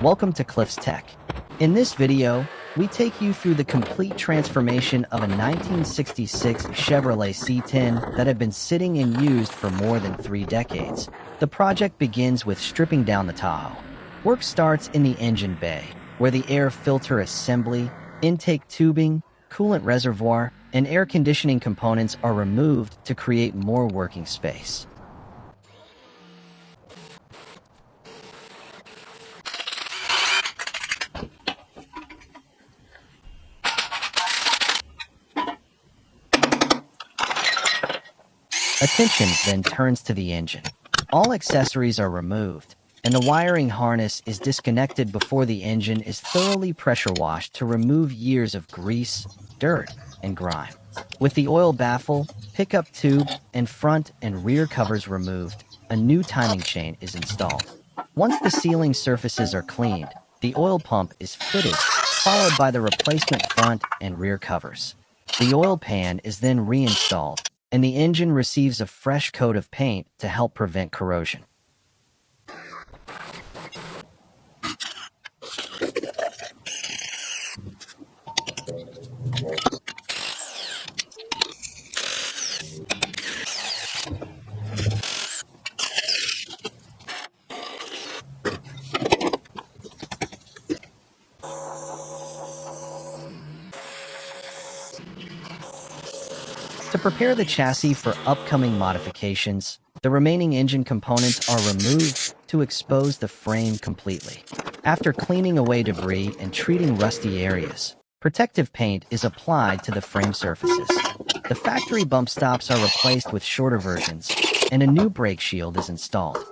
Welcome to Klifs Tech. In this video, we take you through the complete transformation of a 1966 Chevrolet C10 that had been sitting and used for more than 3 decades. The project begins with stripping down the Tahoe. Work starts in the engine bay, where the air filter assembly, intake tubing, coolant reservoir, and air conditioning components are removed to create more working space. Attention then turns to the engine. All accessories are removed, and the wiring harness is disconnected before the engine is thoroughly pressure washed to remove years of grease, dirt, and grime. With the oil baffle, pickup tube, and front and rear covers removed, a new timing chain is installed. Once the sealing surfaces are cleaned, the oil pump is fitted, followed by the replacement front and rear covers. The oil pan is then reinstalled, and the engine receives a fresh coat of paint to help prevent corrosion. To prepare the chassis for upcoming modifications, the remaining engine components are removed to expose the frame completely. After cleaning away debris and treating rusty areas, protective paint is applied to the frame surfaces. The factory bump stops are replaced with shorter versions, and a new brake shield is installed.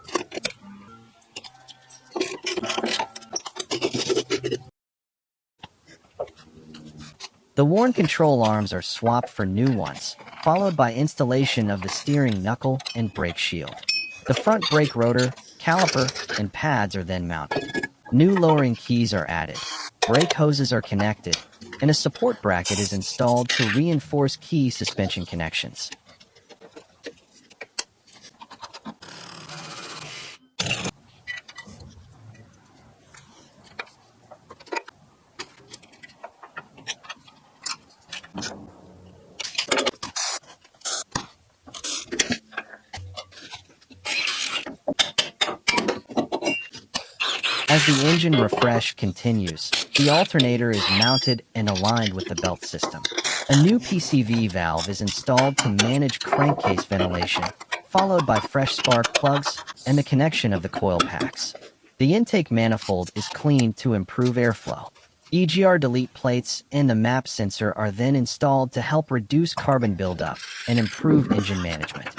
The worn control arms are swapped for new ones, followed by installation of the steering knuckle and brake shield. The front brake rotor, caliper, and pads are then mounted. New lowering keys are added, brake hoses are connected, and a support bracket is installed to reinforce key suspension connections. As the engine refresh continues, the alternator is mounted and aligned with the belt system. A new PCV valve is installed to manage crankcase ventilation, followed by fresh spark plugs and the connection of the coil packs. The intake manifold is cleaned to improve airflow. EGR delete plates and the map sensor are then installed to help reduce carbon buildup and improve engine management.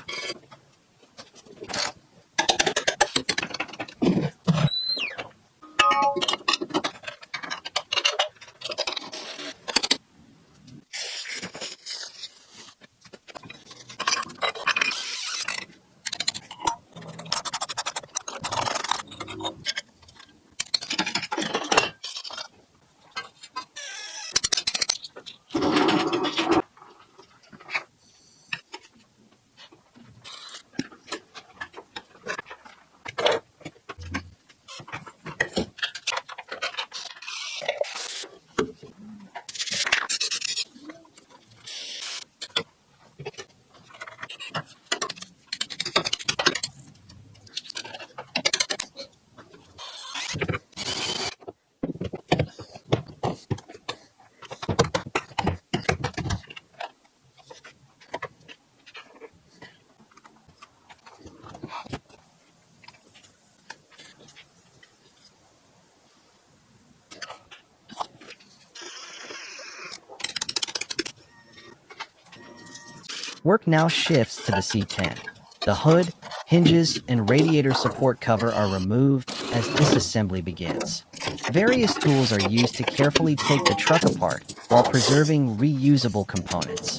Work now shifts to the C10. The hood, hinges, and radiator support cover are removed as disassembly begins. Various tools are used to carefully take the truck apart while preserving reusable components.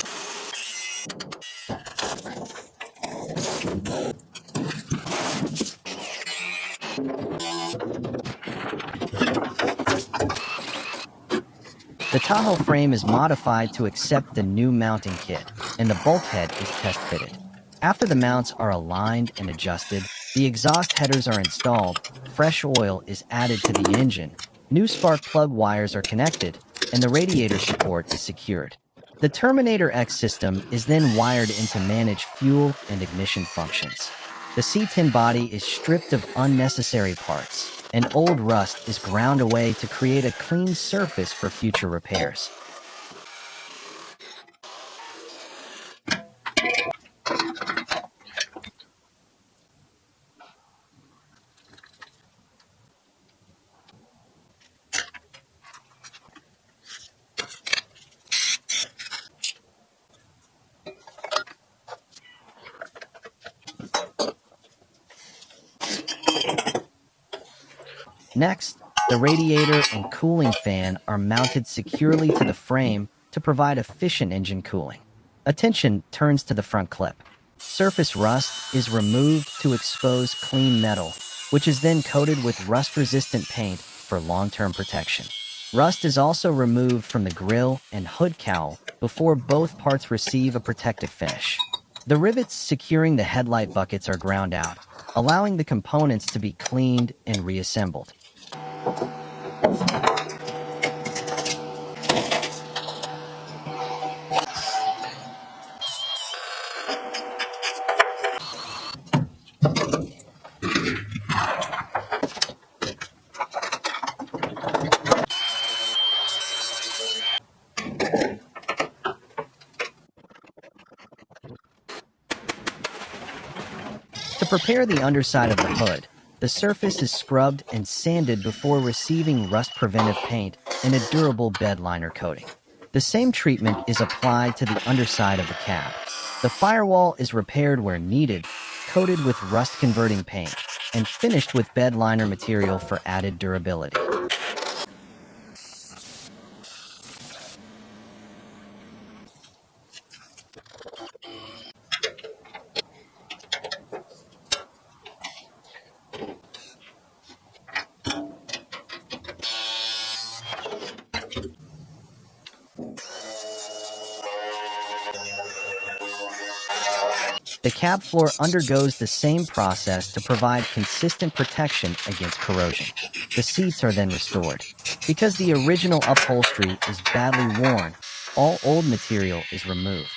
The Tahoe frame is modified to accept the new mounting kit, and the bulkhead is test fitted. After the mounts are aligned and adjusted, The exhaust headers are installed, fresh oil is added to the engine, new spark plug wires are connected, and the radiator support is secured. The Terminator X system is then wired in to manage fuel and ignition functions. The C10 body is stripped of unnecessary parts, and old rust is ground away to create a clean surface for future repairs. Next, the radiator and cooling fan are mounted securely to the frame to provide efficient engine cooling. Attention turns to the front clip. Surface rust is removed to expose clean metal, which is then coated with rust-resistant paint for long-term protection. Rust is also removed from the grille and hood cowl before both parts receive a protective finish. The rivets securing the headlight buckets are ground out, allowing the components to be cleaned and reassembled. To prepare the underside of the hood, the surface is scrubbed and sanded before receiving rust-preventive paint and a durable bed liner coating. The same treatment is applied to the underside of the cab. The firewall is repaired where needed, coated with rust-converting paint, and finished with bed liner material for added durability. The cab floor undergoes the same process to provide consistent protection against corrosion. The seats are then restored. Because the original upholstery is badly worn, all old material is removed.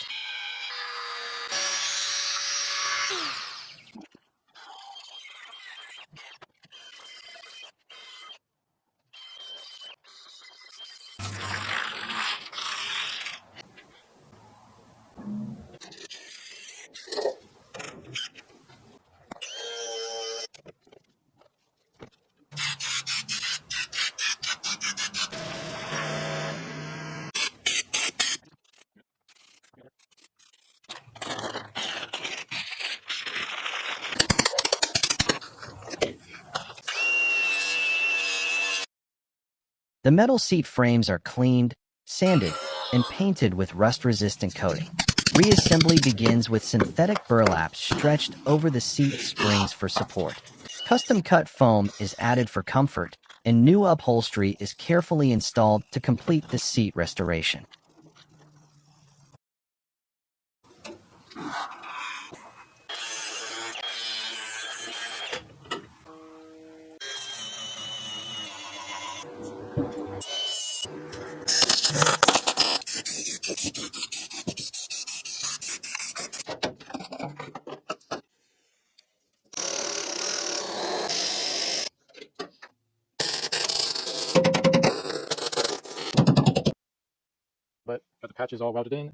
The metal seat frames are cleaned, sanded, and painted with rust-resistant coating. Reassembly begins with synthetic burlap stretched over the seat springs for support. Custom-cut foam is added for comfort, and new upholstery is carefully installed to complete the seat restoration. But got the patches all welded in.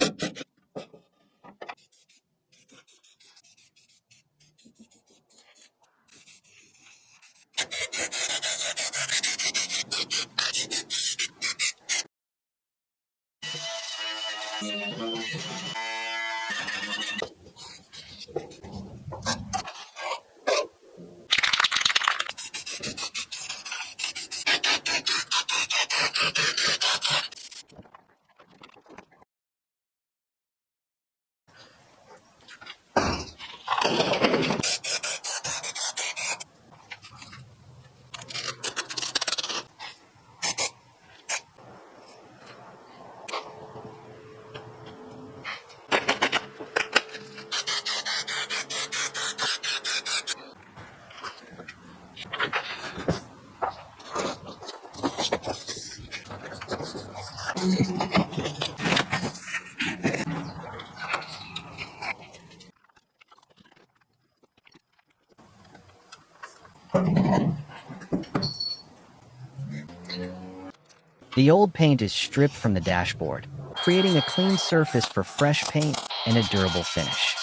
The old paint is stripped from the dashboard, creating a clean surface for fresh paint and a durable finish.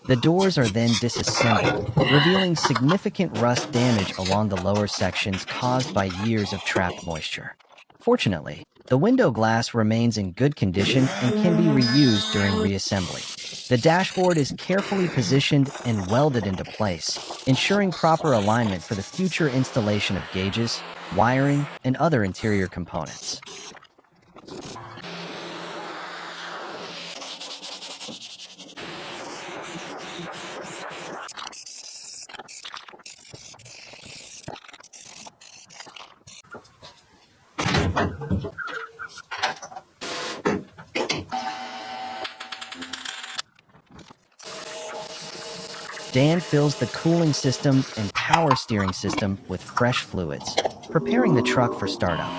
The doors are then disassembled, revealing significant rust damage along the lower sections caused by years of trapped moisture. Fortunately, the window glass remains in good condition and can be reused during reassembly. The dashboard is carefully positioned and welded into place, ensuring proper alignment for the future installation of gauges, wiring, and other interior components. Dan fills the cooling system and power steering system with fresh fluids, preparing the truck for startup.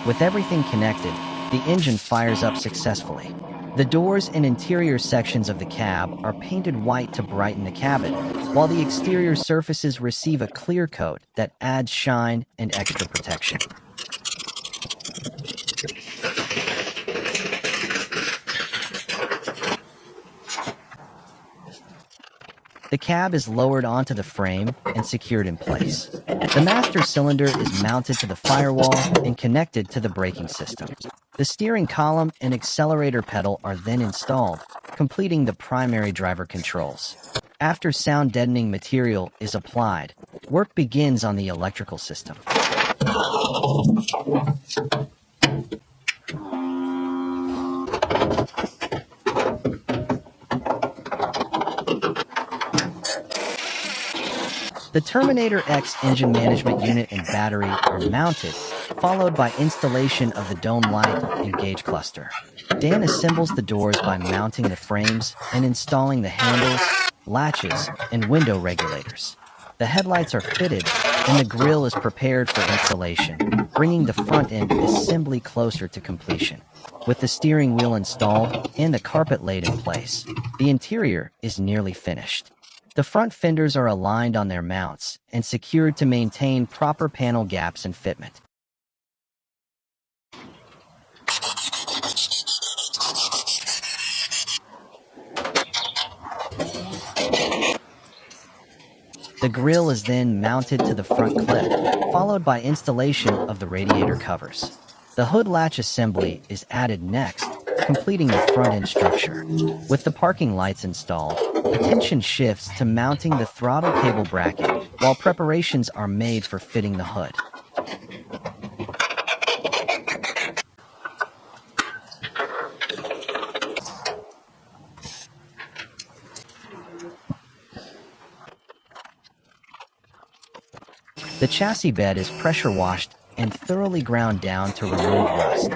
With everything connected, the engine fires up successfully. The doors and interior sections of the cab are painted white to brighten the cabin, while the exterior surfaces receive a clear coat that adds shine and extra protection. The cab is lowered onto the frame and secured in place. The master cylinder is mounted to the firewall and connected to the braking system. The steering column and accelerator pedal are then installed, completing the primary driver controls. After sound deadening material is applied, work begins on the electrical system. The Terminator X engine management unit and battery are mounted, followed by installation of the dome light and gauge cluster. Dan assembles the doors by mounting the frames and installing the handles, latches, and window regulators. The headlights are fitted, and the grille is prepared for installation, bringing the front end assembly closer to completion. With the steering wheel installed and the carpet laid in place, the interior is nearly finished. The front fenders are aligned on their mounts and secured to maintain proper panel gaps and fitment. The grille is then mounted to the front clip, followed by installation of the radiator covers. The hood latch assembly is added next, completing the front end structure. With the parking lights installed, attention shifts to mounting the throttle cable bracket, while preparations are made for fitting the hood. The chassis bed is pressure washed and thoroughly ground down to remove rust.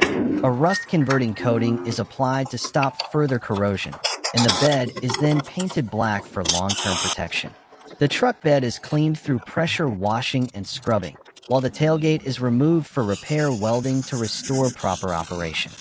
A rust-converting coating is applied to stop further corrosion, and the bed is then painted black for long-term protection. The truck bed is cleaned through pressure washing and scrubbing, while the tailgate is removed for repair welding to restore proper operation.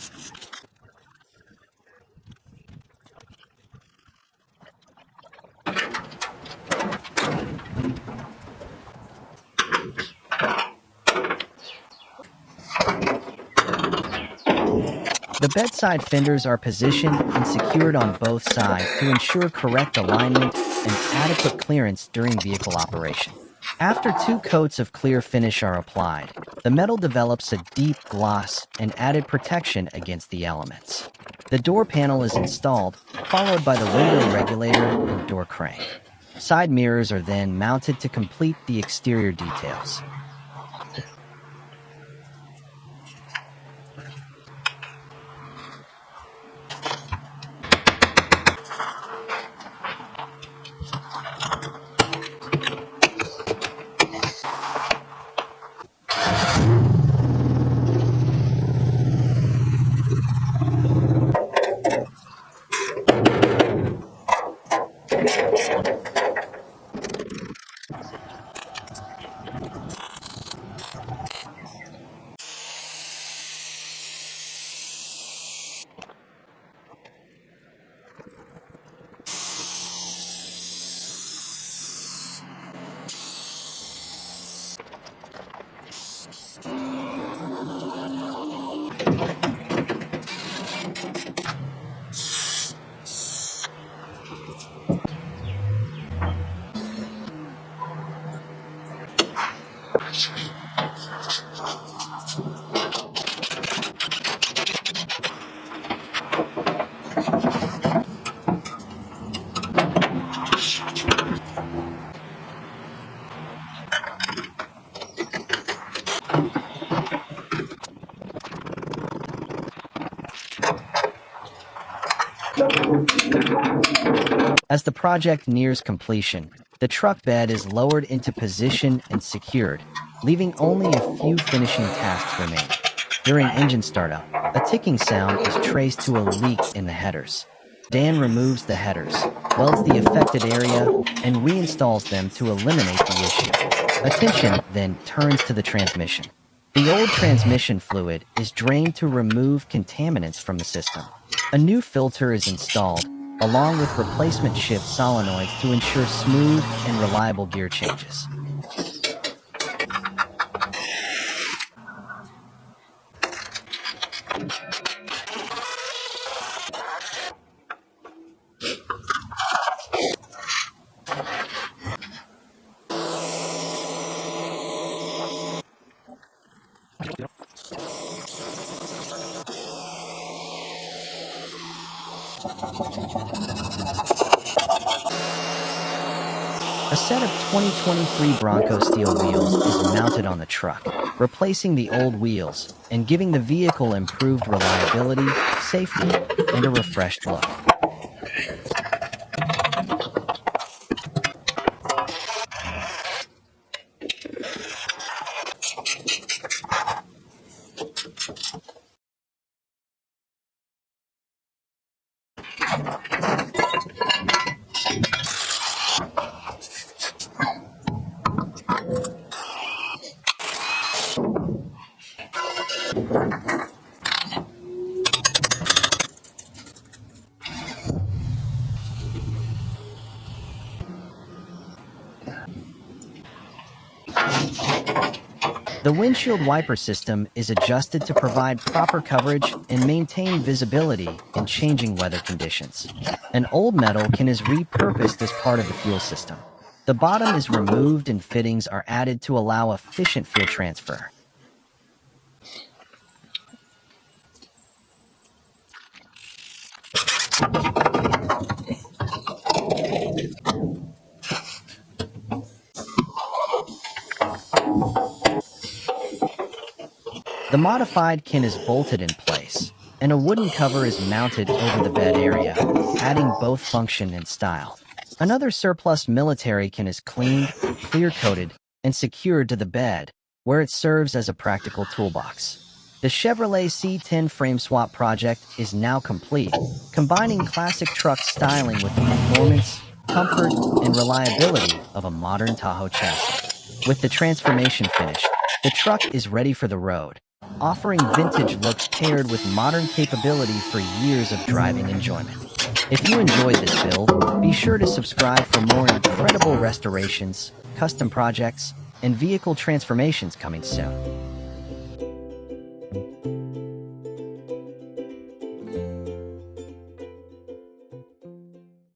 The bedside fenders are positioned and secured on both sides to ensure correct alignment and adequate clearance during vehicle operation. After 2 coats of clear finish are applied, the metal develops a deep gloss and added protection against the elements. The door panel is installed, followed by the window regulator and door crank. Side mirrors are then mounted to complete the exterior details. As the project nears completion, the truck bed is lowered into position and secured, leaving only a few finishing tasks remaining. During engine startup, a ticking sound is traced to a leak in the headers. Dan removes the headers, welds the affected area, and reinstalls them to eliminate the issue. Attention then turns to the transmission. The old transmission fluid is drained to remove contaminants from the system. A new filter is installed, along with replacement shift solenoids to ensure smooth and reliable gear changes. A set of 2023 Bronco steel wheels is mounted on the truck, replacing the old wheels and giving the vehicle improved reliability, safety, and a refreshed look. The windshield wiper system is adjusted to provide proper coverage and maintain visibility in changing weather conditions. An old metal can is repurposed as part of the fuel system. The bottom is removed and fittings are added to allow efficient fuel transfer. The modified kin is bolted in place, and a wooden cover is mounted over the bed area, adding both function and style. Another surplus military kin is cleaned, clear-coated, and secured to the bed, where it serves as a practical toolbox. The Chevrolet C10 frame swap project is now complete, combining classic truck styling with the performance, comfort, and reliability of a modern Tahoe chassis. With the transformation finished, the truck is ready for the road, offering vintage looks paired with modern capability for years of driving enjoyment. If you enjoyed this build, be sure to subscribe for more incredible restorations, custom projects, and vehicle transformations coming soon.